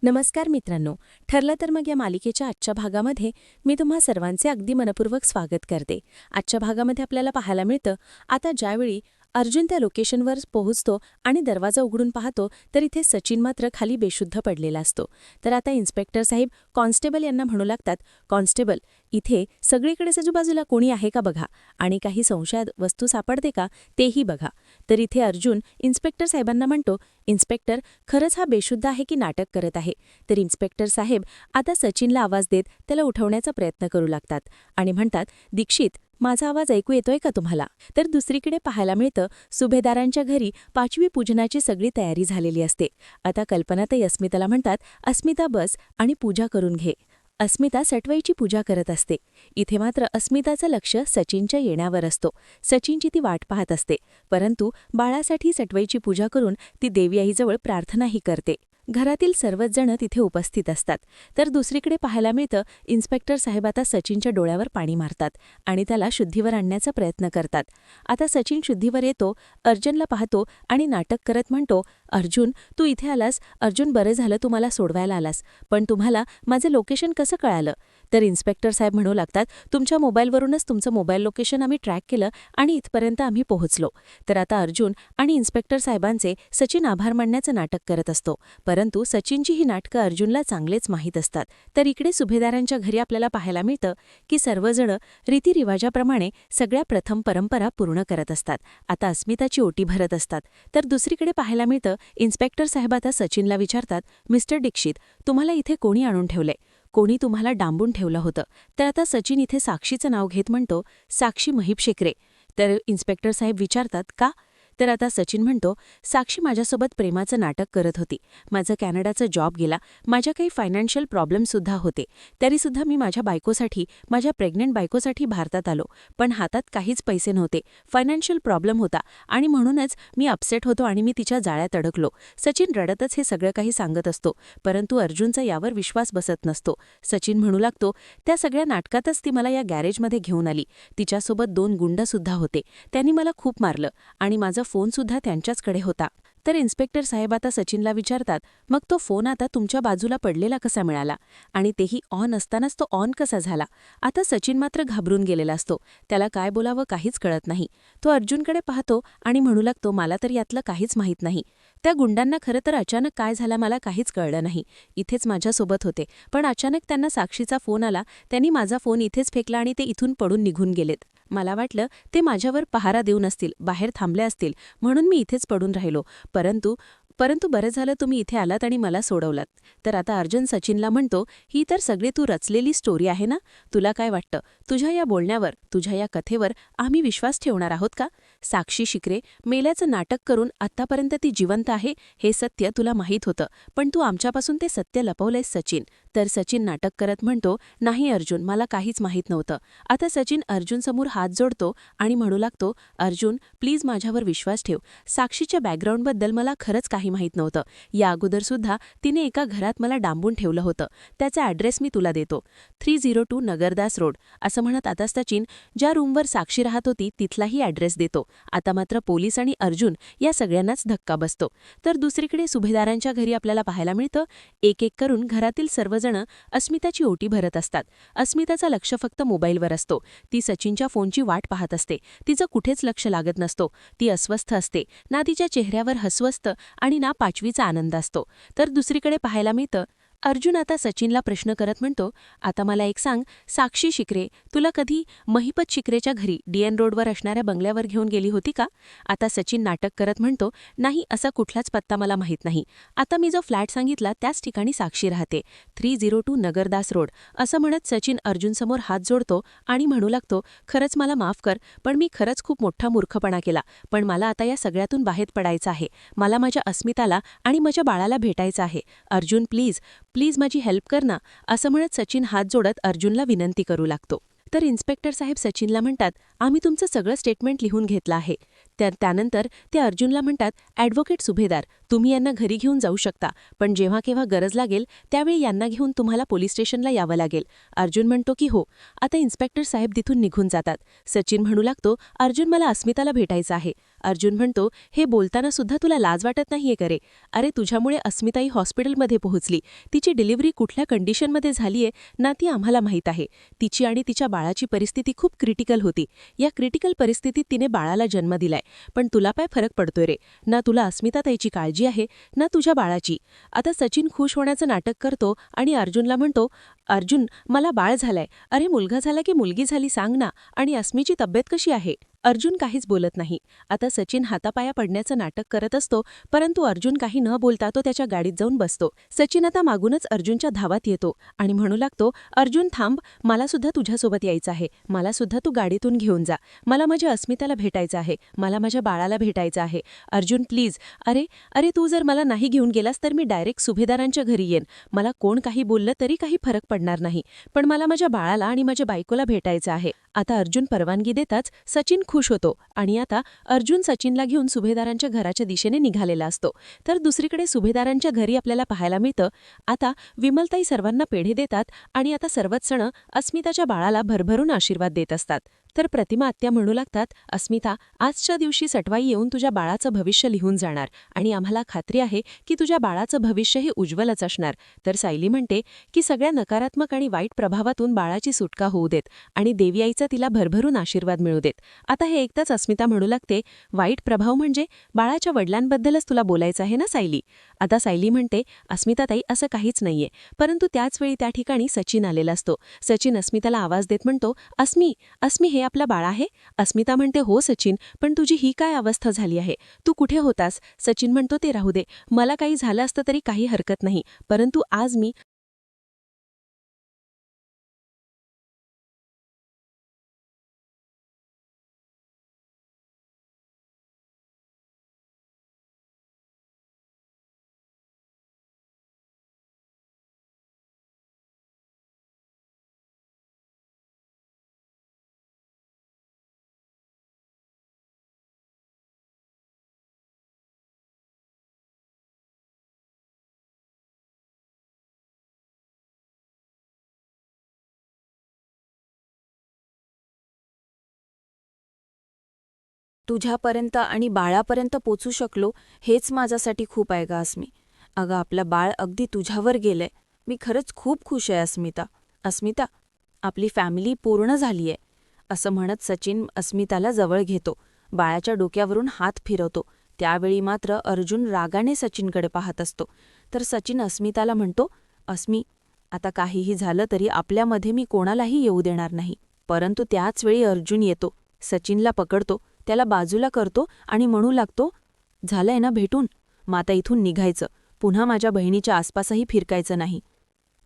नमस्कार मित्रांनो. ठरलं तर मग या मालिकेच्या आजच्या भागामध्ये मी तुम्हा सर्वांचे अगदी मनपूर्वक स्वागत करते. आजच्या भागामध्ये आपल्याला पाहायला मिळतं, आता ज्यावेळी अर्जुन त्या लोकेशनवर पोहोचतो आणि दरवाजा उघडून पाहतो तर इथे सचिन मात्र खाली बेशुद्ध पडलेला असतो. तर आता इन्स्पेक्टर साहेब कॉन्स्टेबल यांना म्हणू लागतात, कॉन्स्टेबल, इथे सगळीकडेच आजूबाजूला कोणी आहे का बघा आणि काही संशयात वस्तू सापडते का तेही बघा. तर इथे अर्जुन इन्स्पेक्टर साहेबांना म्हणतो, इन्स्पेक्टर, खरंच हा बेशुद्ध आहे की नाटक करत आहे. तर इन्स्पेक्टर साहेब आता सचिनला आवाज देत त्याला उठवण्याचा प्रयत्न करू लागतात आणि म्हणतात, दीक्षित, माझा आवाज ऐकू येतोय का तुम्हाला? तर दुसरीकडे पाहायला मिळतं, सुभेदारांच्या घरी 5वी पूजनाची सगळी तयारी झालेली असते. आता कल्पनाताई अस्मिताला म्हणतात, अस्मिता बस आणि पूजा करून घे. अस्मिता सटवाईची पूजा करत असते. इथे मात्र अस्मिताचं लक्ष सचिनच्या येण्यावर असतो. सचिनची ती वाट पाहत असते, परंतु बाळासाठी सटवाईची पूजा करून ती देवी आईजवळ प्रार्थनाही करते. घरातील सर्वच जण तिथे उपस्थित असतात. तर दुसरीकडे पाहायला मिळतं, इन्स्पेक्टर साहेब आता सचिनच्या डोळ्यावर पाणी मारतात आणि त्याला शुद्धीवर आणण्याचा प्रयत्न करतात. आता सचिन शुद्धीवर येतो, अर्जुनला पाहतो आणि नाटक करत म्हणतो, अर्जुन, तू इथे आलास. अर्जुन, बरं झालं तू मला सोडवायला आलास, पण तुम्हाला माझं लोकेशन कसं कळालं? तर इन्स्पेक्टर साहेब म्हणू लागतात, तुमच्या मोबाईलवरूनच तुमचं मोबाईल लोकेशन आम्ही ट्रॅक केलं आणि इथपर्यंत आम्ही पोहोचलो. तर आता अर्जुन आणि इन्स्पेक्टर साहेबांचे सचिन आभार मानण्याचं नाटक करत असतो, परंतु सचिनची ही नाटकं अर्जुनला चांगलेच माहीत असतात. तर इकडे सुभेदारांच्या घरी आपल्याला पाहायला मिळतं की सर्वजण रीतिरिवाजाप्रमाणे सगळ्या प्रथम परंपरा पूर्ण करत असतात. आता अस्मिताची ओटी भरत असतात. तर दुसरीकडे पाहायला मिळतं, इन्स्पेक्टर साहेब आता सचिनला विचारतात, मिस्टर दीक्षित, तुम्हाला इथे कोणी आणून ठेवलंय? कोणी तुम्हाला डांबून ठेवलं होतं? तर आता सचिन इथे साक्षीचं नाव घेत म्हणतो, साक्षी महिप शेकरे. तर इन्स्पेक्टर साहेब विचारतात, का? तर आता सचिन म्हणतो, साक्षी माझ्यासोबत प्रेमाचं नाटक करत होती. माझं कॅनडाचा जॉब गेला, माझ्या काही फायनान्शियल प्रॉब्लेमसुद्धा होते. तरीसुद्धा मी माझ्या बायकोसाठी, माझ्या प्रेग्नंट बायकोसाठी भारतात आलो, पण हातात काहीच पैसे नव्हते. फायनान्शियल प्रॉब्लेम होता आणि म्हणूनच मी अपसेट होतो आणि मी तिच्या जाळ्यात अडकलो. सचिन रडतच हे सगळं काही सांगत असतो, परंतु अर्जुनचा यावर विश्वास बसत नसतो. सचिन म्हणू लागतो, त्या सगळ्या नाटकातच ती मला या गॅरेजमध्ये घेऊन आली. तिच्यासोबत 2 गुंडसुद्धा होते. त्यांनी मला खूप मारलं आणि माझा फोनसुद्धा त्यांच्याचकडे होता. तर इन्स्पेक्टर साहेब आता सचिनला विचारतात, मग तो फोन आता तुमच्या बाजूला पडलेला कसा मिळाला आणि तेही ऑन असतानाच तो ऑन कसा झाला? आता सचिन मात्र घाबरून गेलेला असतो. त्याला काय बोलावं काहीच कळत नाही. तो अर्जुनकडे पाहतो आणि म्हणू लागतो, मला तर यातलं काहीच माहीत नाही. त्या गुंडांना खरं तर अचानक काय झालं मला काहीच कळलं नाही. इथेच माझ्यासोबत होते, पण अचानक त्यांना साक्षीचा फोन आला. त्यांनी माझा फोन इथेच फेकला आणि ते इथून पडून निघून गेलेत. मला वाटलं ते माझ्यावर पहारा देऊन असतील, बाहेर थांबले असतील, म्हणून मी इथेच पडून राहिलो. परंतु बरं झालं तुम्ही इथे आलात आणि मला सोडवलात. तर आता अर्जुन सचिनला म्हणतो, ही तर सगळी तू रचलेली स्टोरी आहे ना? तुला काय वाटतं, तुझ्या या बोलण्यावर, तुझ्या या कथेवर आम्ही विश्वास ठेवणार आहोत का? साक्षी शिकरे मेल्याचं नाटक करून आत्तापर्यंत ती जिवंत आहे हे सत्य तुला माहीत होतं, पण तू आमच्यापासून ते सत्य लपवलंयस सचिन. तर सचिन नाटक करत म्हणतो, नाही अर्जुन, मला काहीच माहीत नव्हतं. आता सचिन अर्जुनसमोर हात जोडतो आणि म्हणू लागतो, अर्जुन, प्लीज माझ्यावर विश्वास ठेव. साक्षीच्या बॅकग्राऊंडबद्दल मला खरंच काही माहीत नव्हतं. या अगोदरसुद्धा तिने एका घरात मला डांबून ठेवलं होतं. त्याचा ॲड्रेस मी तुला देतो, 302 नगरदास रोड. असं म्हणत आता सचिन ज्या रूमवर साक्षी राहत होती तिथलाही ॲड्रेस देतो. आता मात्र पोलीस आणि अर्जुन या सगळ्यांनाच धक्का बसतो. तर दुसरीकडे सुभेदारांच्या घरी आपल्याला पाहायला मिळतं, एक एक करून घरातील सर्वजण अस्मिताची ओटी भरत असतात. अस्मिताचं लक्ष फक्त मोबाईलवर असतो. ती सचिनच्या फोनची वाट पाहत असते. तिचं कुठेच लक्ष लागत नसतो. ती अस्वस्थ असते. ना तिच्या चेहऱ्यावर हसू असतं आणि ना 5वीचा आनंद असतो. तर दुसरीकडे पाहायला मिळतं, अर्जुन आता सचिनला प्रश्न करत म्हणतो, आता मला एक सांग, साक्षी शिकरे तुला कधी महिपत शिकरेच्या घरी DN रोडवर असणाऱ्या बंगल्यावर घेऊन गेली होती का? आता सचिन नाटक करत म्हणतो, नाही, असा कुठलाच पत्ता मला माहीत नाही. आता मी जो फ्लॅट सांगितला त्याच ठिकाणी साक्षी राहते, 302 नगरदास रोड. असं म्हणत सचिन अर्जुनसमोर हात जोडतो आणि म्हणू लागतो, खरंच मला माफ कर, पण मी खरंच खूप मोठा मूर्खपणा केला. पण मला आता या सगळ्यातून बाहेर पडायचं आहे. मला माझ्या अस्मिताला आणि माझ्या बाळाला भेटायचं आहे. अर्जुन, प्लीज माझी हेल्प कर ना. असं म्हणत सचिन हात जोडत अर्जुनला विनंती करू लागतो. तर इन्स्पेक्टर साहेब सचिनला म्हणतात, आम्ही तुमचं सगळं स्टेटमेंट लिहून घेतलं आहे. त्यानंतर ते अर्जुनला म्हणतात, ॲडव्होकेट सुभेदार, तुम्ही यांना घरी घेऊन जाऊ शकता, पण जेव्हा केव्हा गरज लागेल त्यावेळी यांना घेऊन तुम्हाला पोलीस स्टेशनला यावं लागेल. अर्जुन म्हणतो की हो. आता इन्स्पेक्टर साहेब तिथून निघून जातात. सचिन म्हणू लागतो, अर्जुन मला अस्मिताला भेटायचं आहे. अर्जुन म्हणतो, हे बोलताना सुद्धा तुला लाज वाटत नाहीये करे? अरे तुझ्यामुळे अस्मिताई हॉस्पिटलमध्ये पोहोचली. तिची डिलिव्हरी कुठल्या कंडिशनमध्ये झालीये ना ती आम्हाला माहीत आहे. तिची आणि तिच्या बाळाची परिस्थिती खूप क्रिटिकल होती. या क्रिटिकल परिस्थितीत तिने बाळाला जन्म दिलाय. पण तुला काय फरक पडतोय रे? ना तुला अस्मिताताईची काळजी आहे ना तुझ्या बाळाची. आता सचिन खुश होण्याचं नाटक करतो आणि अर्जुनला म्हणतो, अर्जुन मला बाळ झालंय. अरे मुलगा झाला की मुलगी झाली सांग ना, आणि अस्मीची तब्येत कशी आहे? अर्जुन काहीच बोलत नाही. आता सचिन हातापाया पडण्याचं नाटक करत असतो, परंतु अर्जुन काही न बोलता तो त्याच्या गाडीत जाऊन बसतो. सचिन आता मागूनच अर्जुनच्या धावात येतो आणि म्हणू लागतो, अर्जुन थांब, मला सुद्धा तुझ्यासोबत यायचं आहे. मला सुद्धा तू गाडीतून घेऊन जा. मला माझ्या अस्मिताला भेटायचं आहे. मला माझ्या बाळाला भेटायचं आहे. अर्जुन प्लीज. अरे अरे तू जर मला नाही घेऊन गेलास तर मी डायरेक्ट सुभेदारांच्या घरी येईन. मला कोण काही बोललं तरी काही फरक पडणार नाही, पण मला माझ्या बाळाला आणि माझ्या बायकोला भेटायचं आहे. आता अर्जुन परवानगी देताच सचिन खुश होतो आणि आता अर्जुन सचिनला घेऊन सुभेदारांच्या घराच्या दिशेने निघालेला असतो. तर दुसरीकडे सुभेदारांच्या घरी आपल्याला पाहायला मिळतं, आता विमलताई सर्वांना पेढे देतात आणि आता सर्वच जण अस्मिताच्या बाळाला भरभरून आशीर्वाद देत असतात. तर प्रतिमा आत्या म्हणू लागतात, अस्मिता आजच्या दिवशी सटवाई येऊन तुझ्या बाळाचं भविष्य लिहून जाणार आणि आम्हाला खात्री आहे की तुझ्या बाळाचं भविष्य हे उज्ज्वलच असणार. तर सायली म्हणते की सगळ्या नकारात्मक आणि वाईट प्रभावातून बाळाची सुटका होऊ देत आणि देवी आईचा तिला भरभरून आशीर्वाद मिळू देत. आता हे ऐकताच अस्मिता म्हणू लागते, वाईट प्रभाव म्हणजे बाळाच्या वडिलांबद्दलच तुला बोलायचं आहे ना सायली? आता सायली म्हणते, अस्मिताताई असं काहीच नाहीये. परंतु त्याचवेळी त्या ठिकाणी सचिन आलेला असतो. सचिन अस्मिताला आवाज देत म्हणतो, अस्मी अस्मी हे आपलं बाळ आहे? अस्मिता म्हणते, हो सचिन, पण तुझी ही काय अवस्था झाली आहे? तू कुठे होतास? सचिन म्हणतो, ते राहू दे, मला काही झालं असतं तरी काही हरकत नाही, परंतु आज मी तुझ्यापर्यंत आणि बाळापर्यंत पोचू शकलो हेच माझ्यासाठी खूप आहे गा अस्मी. अगं आपलं बाळ अगदी तुझ्यावर गेलंय. मी खरंच खूप खुश आहे अस्मिता. अस्मिता, आपली फॅमिली पूर्ण झालीये, असं म्हणत सचिन अस्मिताला जवळ घेतो. बाळाच्या डोक्यावरून हात फिरवतो. त्यावेळी मात्र अर्जुन रागाने सचिनकडे पाहत असतो. तर सचिन अस्मिताला म्हणतो, अस्मी, आता काहीही झालं तरी आपल्यामध्ये मी कोणालाही येऊ देणार नाही. परंतु त्याचवेळी अर्जुन येतो, सचिनला पकडतो, त्याला बाजूला करतो आणि म्हणू लागतो, झालंय ना भेटून, मग आता इथून निघायचं, पुन्हा माझ्या बहिणीच्या आसपासही फिरकायचं नाही.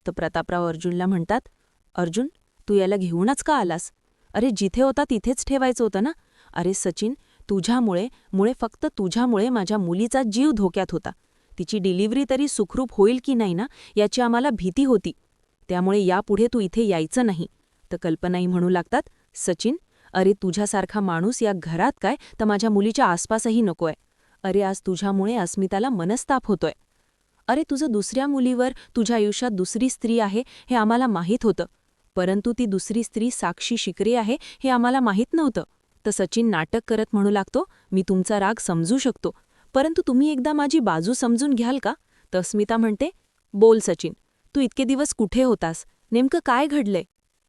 तर प्रतापराव अर्जुनला म्हणतात, अर्जुन तू याला घेऊनच का आलास? अरे जिथे होता तिथेच ठेवायचं होतं ना. अरे सचिन, तुझ्यामुळे फक्त तुझ्यामुळे माझ्या मुलीचा जीव धोक्यात होता. तिची डिलिव्हरी तरी सुखरूप होईल की नाही ना याची आम्हाला भीती होती. त्यामुळे यापुढे तू इथे यायचं नाही. तर कल्पनाही म्हणू लागतात, सचिन, अरे तुझ्यासारखा माणूस या घरात काय तर माझ्या मुलीच्या आसपासही नकोय. अरे आज तुझ्यामुळे अस्मिताला मनस्ताप होतोय. अरे तुझं दुसऱ्या मुलीवर तुझ्या आयुष्यात दुसरी स्त्री आहे हे आम्हाला माहीत होतं, परंतु ती दुसरी स्त्री साक्षी शिकरे आहे हे आम्हाला माहीत नव्हतं. तर सचिन नाटक करत म्हणू लागतो, मी तुमचा राग समजू शकतो, परंतु तुम्ही एकदा माझी बाजू समजून घ्याल का? तर अस्मिता म्हणते, बोल सचिन, तू इतके दिवस कुठे होतास? नेमकं काय घडलंय?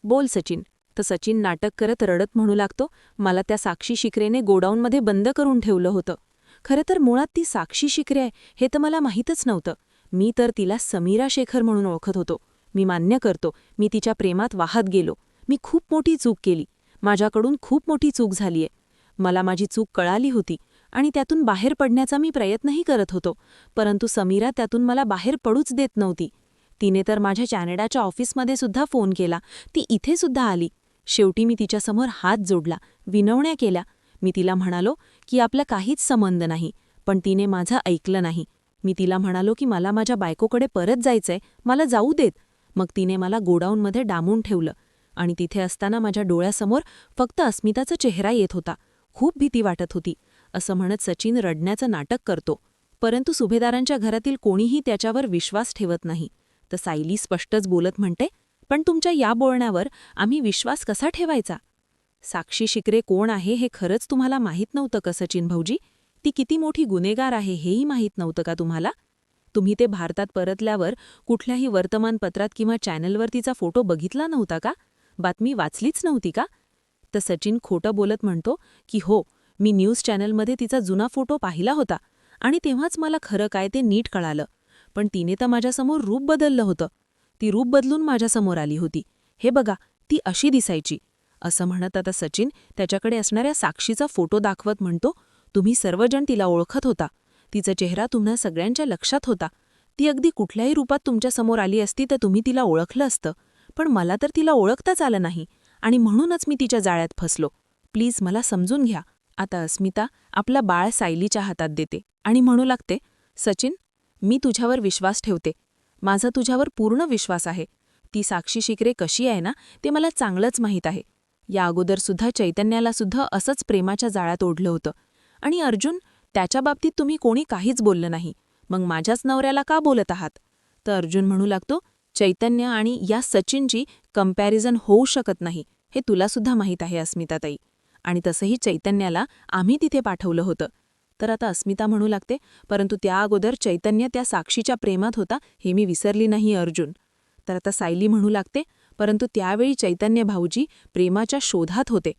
बोल सचिन. तर सचिन नाटक करत रडत म्हणू लागतो, मला त्या साक्षी शिकरेने गोडाऊनमध्ये बंद करून ठेवलं होतं. खरं तर मुळात ती साक्षी शिकरे आहे हे तर मला माहीतच नव्हतं. मी तर तिला समीरा शेखर म्हणून ओळखत होतो. मी मान्य करतो, मी तिच्या प्रेमात वाहत गेलो. मी खूप मोठी चूक केली. माझ्याकडून खूप मोठी चूक झालीये. मला माझी चूक कळाली होती आणि त्यातून बाहेर पडण्याचा मी प्रयत्नही करत होतो, परंतु समीरा त्यातून मला बाहेर पडूच देत नव्हती. तिने तर माझ्या कॅनडाच्या ऑफिसमध्ये सुद्धा फोन केला, ती इथे सुद्धा आली. शेवटी मी तिच्यासमोर हात जोडला, विनवण्या केल्या. मी तिला म्हणालो की आपला काहीच संबंध नाही, पण तिने माझं ऐकलं नाही. मी तिला म्हणालो की मला माझ्या बायकोकडे परत जायचंय, मला जाऊ देत. मग तिने मला गोडाऊनमध्ये डांबून ठेवलं आणि तिथे असताना माझ्या डोळ्यासमोर फक्त अस्मिताचा चेहरा येत होता. खूप भीती वाटत होती. असं म्हणत सचिन रडण्याचं नाटक करतो. परंतु सुभेदारांच्या घरातील कोणीही त्याच्यावर विश्वास ठेवत नाही. तर सायली स्पष्टच बोलत म्हणते, पण तुमच्या या बोलण्यावर आम्ही विश्वास कसा ठेवायचा? साक्षी शिकरे कोण आहे हे खरंच तुम्हाला माहीत नव्हतं का सचिन भाऊजी? ती किती मोठी गुन्हेगार आहे हेही माहीत नव्हतं का तुम्हाला? तुम्ही ते भारतात परतल्यावर कुठल्याही वर्तमानपत्रात किंवा चॅनलवर तिचा फोटो बघितला नव्हता का? बातमी वाचलीच नव्हती का? तर सचिन खोटं बोलत म्हणतो की हो, मी न्यूज चॅनलमध्ये तिचा जुना फोटो पाहिला होता आणि तेव्हाच मला खरं काय ते नीट कळालं. पण तिने तर माझ्यासमोर रूप बदललं होतं. ती रूप बदलून माझ्यासमोर आली होती. हे बघा, ती अशी दिसायची. असं म्हणत आता सचिन त्याच्याकडे असणाऱ्या साक्षीचा फोटो दाखवत म्हणतो, तुम्ही सर्वजण तिला ओळखत होता. तिचा चेहरा तुम्हा सगळ्यांच्या लक्षात होता. ती अगदी कुठल्याही रूपात तुमच्यासमोर आली असती तर तुम्ही तिला ओळखलं असतं. पण मला तर तिला ओळखताच आलं नाही आणि म्हणूनच मी तिच्या जाळ्यात फसलो. प्लीज मला समजून घ्या. आता अस्मिता आपला बाळ सायलीच्या हातात देते आणि म्हणू लागते, सचिन, मी तुझ्यावर विश्वास ठेवते. माझा तुझ्यावर पूर्ण विश्वास आहे. ती साक्षी शिकरे कशी आहे ना ते मला चांगलंच माहीत आहे. या अगोदरसुद्धा चैतन्यालासुद्धा असंच प्रेमाच्या जाळ्यात ओढलं होतं. आणि अर्जुन, त्याच्या बाबतीत तुम्ही कोणी काहीच बोललं नाही. मग माझ्याच नवऱ्याला का बोलत आहात? तर अर्जुन म्हणू लागतो, चैतन्य आणि या सचिनची कंपॅरिझन होऊ शकत नाही हे तुलासुद्धा माहीत आहे अस्मिताताई. आणि तसंही चैतन्याला आम्ही तिथे पाठवलं होतं. तर आता अस्मिता म्हणू लागते, परंतु त्या अगोदर चैतन्य त्या साक्षीच्या प्रेमात होता हे मी विसरली नाही अर्जुन. तर आता सायली म्हणू लागते, परंतु त्यावेळी चैतन्य भाऊजी प्रेमाच्या शोधात होते.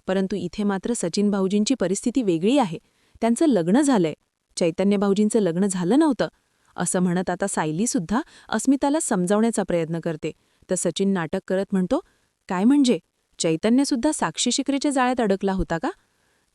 परंतु इथे मात्र सचिन भाऊजींची परिस्थिती वेगळी आहे. त्यांचं लग्न झालंय. चैतन्य भाऊजींचं लग्न झालं नव्हतं. असं म्हणत आता सायलीसुद्धा अस्मिताला समजावण्याचा प्रयत्न करते. तर सचिन नाटक करत म्हणतो, काय म्हणजे? चैतन्यसुद्धा साक्षी शिकरेच्या जाळ्यात अडकला होता का?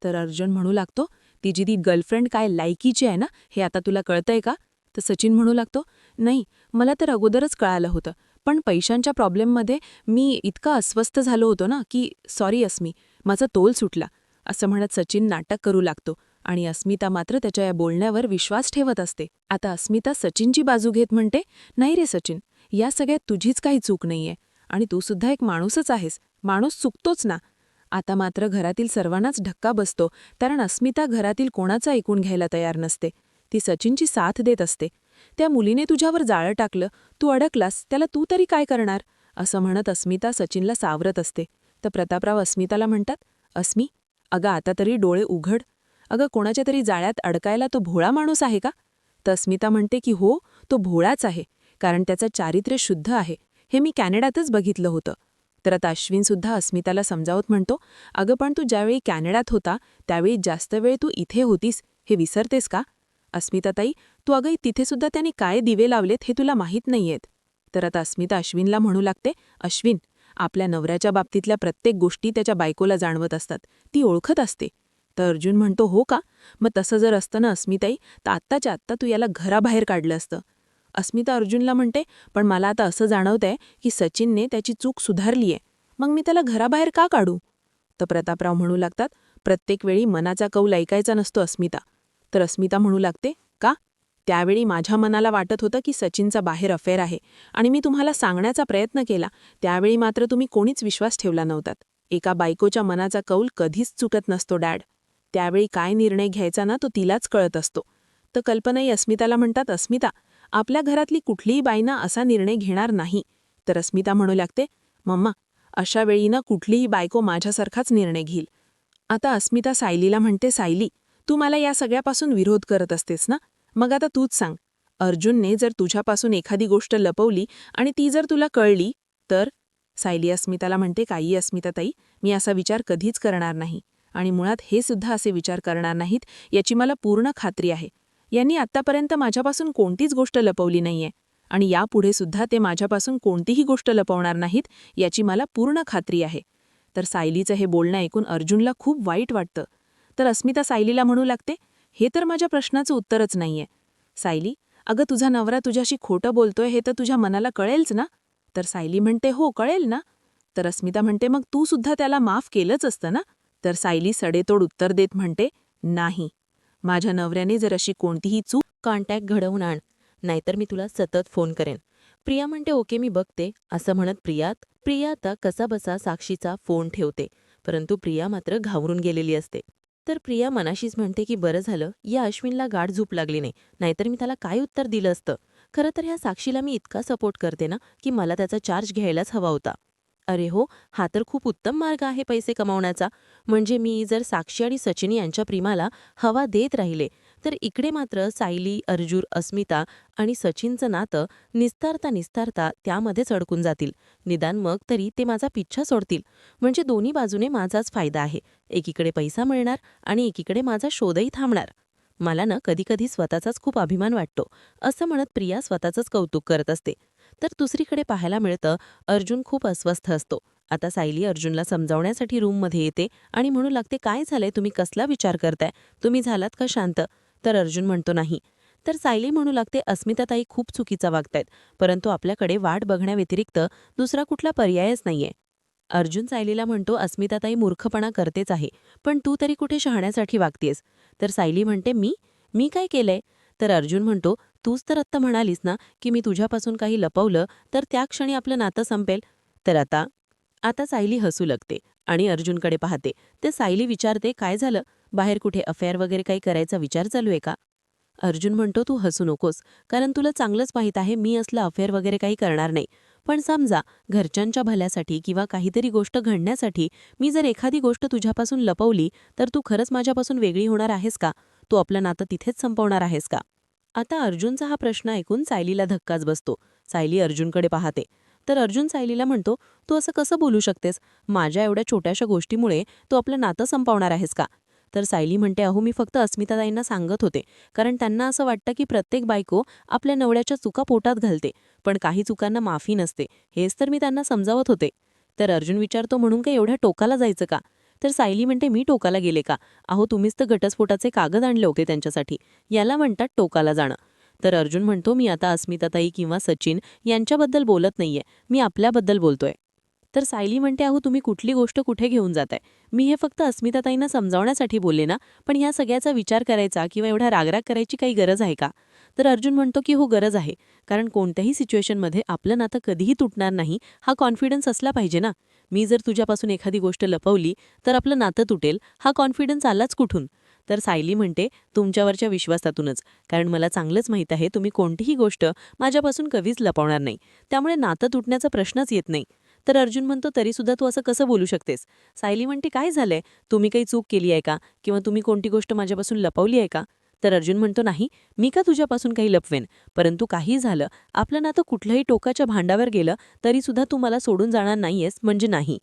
तर अर्जुन म्हणू लागतो, तिची ती गर्लफ्रेंड काय लायकीची आहे ना हे आता तुला कळतंय का? तर सचिन म्हणू लागतो, नाही, मला तर अगोदरच कळालं होतं. पण पैशांच्या प्रॉब्लेममध्ये मी इतका अस्वस्थ झालो होतो ना की सॉरी अस्मी, माझा तोल सुटला. असं म्हणत सचिन नाटक करू लागतो आणि अस्मिता मात्र त्याच्या या बोलण्यावर विश्वास ठेवत असते. आता अस्मिता सचिनची बाजू घेत म्हणते, नाही रे सचिन, या सगळ्यात तुझीच काही चूक नाहीये आणि तू सुद्धा एक माणूसच आहेस. माणूस चुकतोच ना. आता मात्र घरातील सर्वांनाच धक्का बसतो, कारण अस्मिता घरातील कोणाचं ऐकून घ्यायला तयार नसते. ती सचिनची साथ देत असते. त्या मुलीने तुझ्यावर जाळं टाकलं, तू अडकलास, त्याला तू तरी काय करणार? असं म्हणत अस्मिता सचिनला सावरत असते. तर प्रतापराव अस्मिताला म्हणतात, अस्मी, अगं आता तरी डोळे उघड. अगं कोणाच्या तरी जाळ्यात अडकायला तो भोळा माणूस आहे का? तर अस्मिता म्हणते की हो, तो भोळाच आहे, कारण त्याचं चारित्र्य शुद्ध आहे. हे मी कॅनडातच बघितलं होतं. तर आता अश्विनसुद्धा अस्मिताला समजावत म्हणतो, अगं पण तू ज्यावेळी कॅनडात होता त्यावेळी जास्त वेळ तू इथे होतीस हे विसरतेस का? अस्मिताताई, तू अगं तिथेसुद्धा त्यांनी काय दिवे लावलेत हे तुला माहीत नाहीयेत. तर आता अस्मिता अश्विनला म्हणू लागते, अश्विन, आपल्या नवऱ्याच्या बाबतीतल्या प्रत्येक गोष्टी त्याच्या बायकोला जाणवत असतात, ती ओळखत असते. तर अर्जुन म्हणतो, हो का? मग तसं जर असतं ना अस्मिताई, तर आत्ताच्या आत्ता तू याला घराबाहेर काढलं असतं. अस्मिता अर्जुनला म्हणते, पण मला आता असं जाणवतंय की सचिनने त्याची चूक सुधारलीये, मग मी त्याला घराबाहेर का काढू? तर प्रतापराव म्हणू लागतात, प्रत्येक वेळी मनाचा कौल ऐकायचा नसतो अस्मिता. तर अस्मिता म्हणू लागते, का? त्यावेळी माझ्या मनाला वाटत होतं की सचिनचा बाहेर अफेअर आहे आणि मी तुम्हाला सांगण्याचा प्रयत्न केला. त्यावेळी मात्र तुम्ही कोणीच विश्वास ठेवला नव्हतात. एका बायकोच्या मनाचा कौल कधीच चुकत नसतो डॅड. त्यावेळी काय निर्णय घ्यायचा ना तो तिलाच कळत असतो. तर कल्पनाई अस्मिताला म्हणतात, अस्मिता, आपल्या घरातली कुठलीही बाईना असा निर्णय घेणार नाही. तर अस्मिता म्हणू लागते, मम्मा, अशा वेळी ना कुठलीही बायको माझ्यासारखाच निर्णय घेईल. आता अस्मिता सायलीला म्हणते, सायली, तू मला या सगळ्यापासून विरोध करत असतेस ना, मग आता तूच सांग, अर्जुनने जर तुझ्यापासून एखादी गोष्ट लपवली आणि ती जर तुला कळली तर? सायली अस्मिताला म्हणते, काही अस्मिताताई, मी असा विचार कधीच करणार नाही आणि मुळात हे सुद्धा असे विचार करणार नाहीत याची मला पूर्ण खात्री आहे. यांनी आत्तापर्यंत माझ्यापासून कोणतीच गोष्ट लपवली नाहीये आणि यापुढे सुद्धा ते माझ्यापासून कोणतीही गोष्ट लपवणार नाहीत याची मला पूर्ण खात्री आहे. तर सायलीचं हे बोलणं ऐकून अर्जुनला खूप वाईट वाटतं. तर अस्मिता सायलीला म्हणू लागते, हे तर माझ्या प्रश्नाचं उत्तरच नाहीये. सायली, अगं तुझा नवरा तुझ्याशी खोटं बोलतोय हे तर तुझ्या मनाला कळेलच ना? तर सायली म्हणते, हो कळेल ना. तर अस्मिता म्हणते, मग तू सुद्धा त्याला माफ केलंच असतं ना? तर सायली सडेतोड उत्तर देत म्हणते, नाही, माझ्या नवऱ्याने जर अशी कोणतीही चूक कॉन्टॅक्ट घडवून आण, नाहीतर मी तुला सतत फोन करेन. प्रिया म्हणते, ओके मी बघते. असं म्हणत प्रिया आता कसाबसा साक्षीचा फोन ठेवते, परंतु प्रिया मात्र घाबरून गेलेली असते. तर प्रिया मनाशीच म्हणते की बरं झालं या अश्विनला गाढ झोप लागली नाही, नाहीतर मी त्याला काय उत्तर दिलं असतं. खरं तर ह्या साक्षीला मी इतका सपोर्ट करते ना की मला त्याचा चार्ज घ्यायलाच हवा होता. अरे हो, हा तर खूप उत्तम मार्ग आहे पैसे कमावण्याचा. म्हणजे मी जर साक्षी आणि सचिन यांच्या प्रेमाला हवा देत राहिले तर इकडे मात्र सायली, अर्जुन, अस्मिता आणि सचिनचं नातं निस्तारता निस्तारता त्यामध्येच अडकून जातील. निदान मग तरी ते माझा पिच्छा सोडतील. म्हणजे दोन्ही बाजूने माझाच फायदा आहे. एकीकडे पैसा मिळणार आणि एकीकडे माझा शोधही थांबणार. मला ना कधी कधी स्वतःचाच खूप अभिमान वाटतो, असं म्हणत प्रिया स्वतःचंच कौतुक करत असते. तर दुसरीकडे पाहायला मिळतं अर्जुन खूप अस्वस्थ असतो. आता सायली अर्जुनला समजावण्यासाठी रूममध्ये येते आणि म्हणू लागते, काय झालंय, तुम्ही कसला विचार करताय, तुम्ही झालात का शांत? तर अर्जुन म्हणतो नाही. तर सायली म्हणू लागते, अस्मिताताई खूप चुकीचा वागतायत, परंतु आपल्याकडे वाट बघण्याव्यतिरिक्त दुसरा कुठला पर्यायच नाहीये. अर्जुन सायलीला म्हणतो, अस्मिताताई मूर्खपणा करतेच आहे, पण तू तरी कुठे शहाण्यासाठी वागतेस. तर सायली म्हणते, मी काय केलंय? तर अर्जुन म्हणतो, तूच तर आत्ता म्हणालीस ना की मी तुझ्यापासून काही लपवलं तर त्या क्षणी आपलं नातं संपेल. तर आता आता सायली हसू लागते आणि अर्जुनकडे पाहते. ते सायली विचारते, काय झालं, बाहेर कुठे अफेअर वगैरे काही करायचा विचार चालू आहे का? अर्जुन म्हणतो, तू हसू नकोस, कारण तुला चांगलंच माहीत आहे मी असलं अफेअर वगैरे काही करणार नाही. पण समजा घरच्यांच्या भल्यासाठी किंवा काहीतरी गोष्ट घडण्यासाठी मी जर एखादी गोष्ट तुझ्यापासून लपवली तर तू खरंच माझ्यापासून वेगळी होणार आहेस का? तू आपलं नातं तिथेच संपवणार आहेस का? आता अर्जुनचा हा प्रश्न ऐकून सायलीला धक्काच बसतो. सायली अर्जुनकडे पाहते. तर अर्जुन सायलीला म्हणतो, तू असं कसं बोलू शकतेस? माझ्या एवढ्या छोट्याशा गोष्टीमुळे तू आपलं नातं संपवणार आहेस का? तर सायली म्हणते, अहो मी फक्त अस्मिताताईंना सांगत होते, कारण त्यांना असं वाटतं की प्रत्येक बायको आपल्या नवऱ्याच्या चुका पोटात घालते, पण काही चुकांना माफी नसते. हेच तर मी त्यांना समजावत होते. तर अर्जुन विचारतो, म्हणून काय एवढ्या टोकाला जायचं का? तर सायली म्हणते, मी टोकाला गेले का? अहो तुम्हीच तर घटस्फोटाचे कागद आणले होते त्यांच्यासाठी. याला म्हणतात टोकाला जाणं. तर अर्जुन म्हणतो, मी आता अस्मिताताई किंवा सचिन यांच्याबद्दल बोलत नाहीये, मी आपल्याबद्दल बोलतोय. तर सायली म्हणते, अहो तुम्ही कुठली गोष्ट कुठे घेऊन जाताय? मी हे फक्त अस्मिताताईंना समजावण्यासाठी बोलले ना, पण ह्या सगळ्याचा विचार करायचा किंवा एवढा रागराग करायची काही गरज आहे का? तर अर्जुन म्हणतो की हो, गरज आहे. कारण कोणत्याही सिच्युएशनमध्ये आपलं नातं कधीही तुटणार नाही हा कॉन्फिडन्स असला पाहिजे ना. मी जर तुझ्यापासून एखादी गोष्ट लपवली तर आपलं नातं तुटेल, हा कॉन्फिडन्स आलाच कुठून? तर सायली म्हणते, तुमच्यावरच्या विश्वासातूनच, कारण मला चांगलंच माहीत आहे तुम्ही कोणतीही गोष्ट माझ्यापासून कधीच लपवणार नाही, त्यामुळे नातं तुटण्याचा प्रश्नच येत नाही. तर अर्जुन म्हणतो, तरीसुद्धा तू असं कसं बोलू शकतेस? सायली म्हणते, काय झालंय, तुम्ही काही चूक केली आहे का, किंवा तुम्ही कोणती गोष्ट माझ्यापासून लपवली आहे का? तर अर्जुन म्हणतो, नाही, मी का तुझ्यापासून काही लपवेन, परंतु काही झालं, आपलं नातं कुठल्याही टोकाच्या भांडावर गेलं तरीसुद्धा तू मला सोडून जाणार नाहीयेस म्हणजे नाही.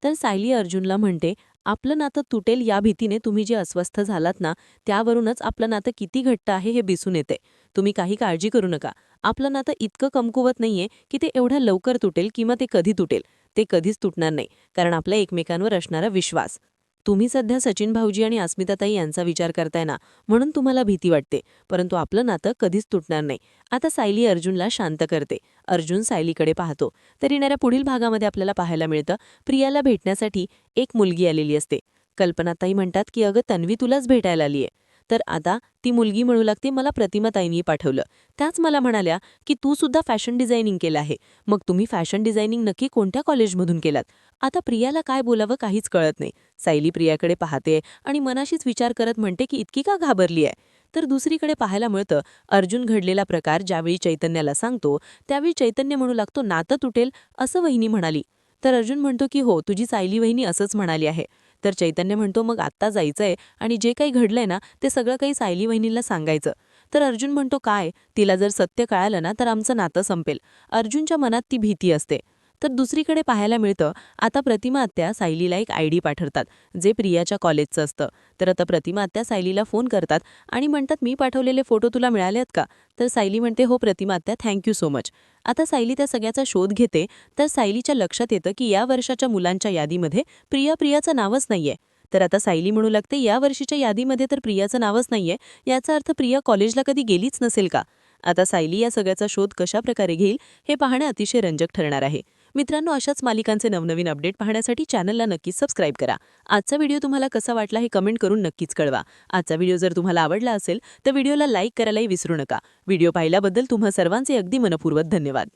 तर सायली अर्जुनला म्हणते, आपलं नातं तुटेल या भीतीने तुम्ही जे अस्वस्थ झालात ना, त्यावरूनच आपलं नातं किती घट्ट आहे हे दिसून येते. तुम्ही काही काळजी करू नका. आपलं नातं इतकं कमकुवत नाहीये की ते एवढ्या लवकर तुटेल किंवा ते कधी तुटेल. ते कधीच तुटणार नाही, कारण आपल्या एकमेकांवर असणारा विश्वास. तुम्ही सध्या सचिन भाऊजी आणि अस्मिताताई यांचा विचार करताय ना, म्हणून तुम्हाला भीती वाटते, परंतु आपलं नातं कधीच तुटणार नाही. आता सायली अर्जुनला शांत करते. अर्जुन सायलीकडे पाहतो. तर येणाऱ्या पुढील भागामध्ये आपल्याला पाहायला मिळतं, प्रियाला भेटण्यासाठी एक मुलगी आलेली असते. कल्पनाताई म्हणतात की अगं तन्वी तुलाच भेटायला आलीये. तर आता ती मुलगी म्हणू लागते, मला प्रतिमाताईंनी पाठवलं. त्याच मला म्हणाल्या की तू सुद्धा फॅशन डिझायनिंग केलं आहे. मग तुम्ही फॅशन डिझायनिंग नक्की कोणत्या कॉलेजमधून केलात? आता प्रियाला काय बोलावं काहीच कळत नाही. सायली प्रियाकडे पाहते आणि मनाशीच विचार करत म्हणते की इतकी का घाबरली आहे? तर दुसरीकडे पाहायला मिळतं, अर्जुन घडलेला प्रकार ज्यावेळी चैतन्याला सांगतो त्यावेळी चैतन्य म्हणू लागतो, नातं तुटेल असं वहिनी म्हणाली. तर अर्जुन म्हणतो की हो, तुझी सायली वहिनी असंच म्हणाली आहे. तर चैतन्य म्हणतो, मग आत्ता जायचंय आणि जे काही घडलंय ना ते सगळं काही सायली वहिनीला सांगायचं. तर अर्जुन म्हणतो, काय, तिला जर सत्य कळालं ना तर आमचं नातं संपेल. अर्जुनच्या मनात ती भीती असते. तर दुसरीकडे पाहायला मिळतं, आता प्रतिमा आत्या सायलीला एक आयडी पाठवतात जे प्रियाच्या कॉलेजचं असतं. तर आता प्रतिमा आत्या सायलीला फोन करतात आणि म्हणतात, मी पाठवलेले फोटो तुला मिळाले आहेत का? तर सायली म्हणते, हो प्रतिमा आत्या, थँक्यू सो मच. आता सायली त्या सगळ्याचा शोध घेते. तर सायलीच्या लक्षात येतं की या वर्षाच्या मुलांच्या यादीमध्ये प्रियाचं नावच नाहीये. तर आता सायली म्हणू लागते, या वर्षीच्या यादीमध्ये तर प्रियाचं नावच नाहीये, याचा अर्थ प्रिया कॉलेजला कधी गेलीच नसेल का? आता सायली या सगळ्याचा शोध कशा प्रकारे घेईल हे पाहणं अतिशय रंजक ठरणार आहे. मित्रांनो, अशाच मालिकांचे नवनवीन अपडेट पाहण्यासाठी चॅनलला नक्कीच सबस्क्राईब करा. आजचा व्हिडिओ तुम्हाला कसा वाटला हे कमेंट करून नक्कीच कळवा. आजचा व्हिडिओ जर तुम्हाला आवडला असेल तर व्हिडिओला लाईक करायलाही विसरू नका. व्हिडिओ पाहिल्याबद्दल तुम्हा सर्वांचे अगदी मनपूर्वक धन्यवाद.